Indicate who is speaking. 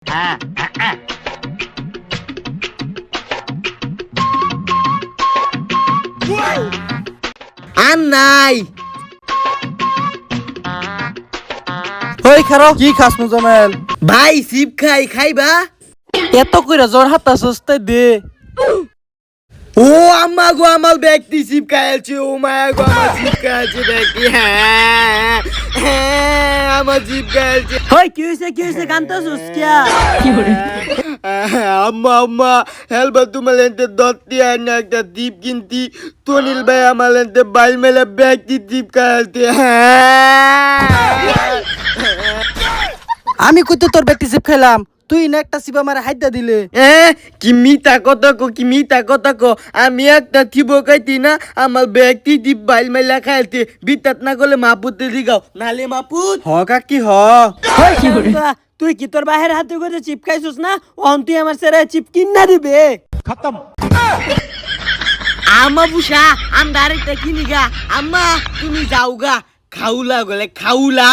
Speaker 1: আর নাই
Speaker 2: হই খারো কি খাস মুজামেল
Speaker 1: ভাই সিপ খাইবা
Speaker 2: এত কইরা জ্বর হাতা সস্তাই দে
Speaker 1: ও আম্মা গো আমার ব্যক্তি সিপ খাইছে ও মায়া গো আমার সিপ খাইছে ব্যক্তি আমার সিপ খাইছে
Speaker 2: হই কি হইছে কান্তাছস কিয়া
Speaker 1: আম্মা হেলবা তোমার লেনতে দত্তি আইনা একটা দ্বীপ কিনতি তনিল ভাই আমার লেনতে বাইল মেলা ব্যক্তি দ্বীপ খাইতে
Speaker 2: আমি কইতো তোর ব্যক্তি সিপ খাইলাম তুই না একটা সিবা মারে হাইদা দিলে
Speaker 1: কি মিতা কথা কো আমি একটা থিব খাইতি না আমার ব্যক্তি দ্বীপ বাইল মেলা খাইতে বিতাত না গলে মাপুতে দিগাও নালে মাপুত
Speaker 2: হ কাকি হ
Speaker 3: হই কি তুই কি তোর বাহির হাতে করে চিপ খাইছস না ওহন তুই আমার সেরা চিপ কিনা দিবে
Speaker 1: আমা বুসা আমরা আরেকটা কিনি গা আম্মা তুমি যাও গা খাউলা গলে খাউলা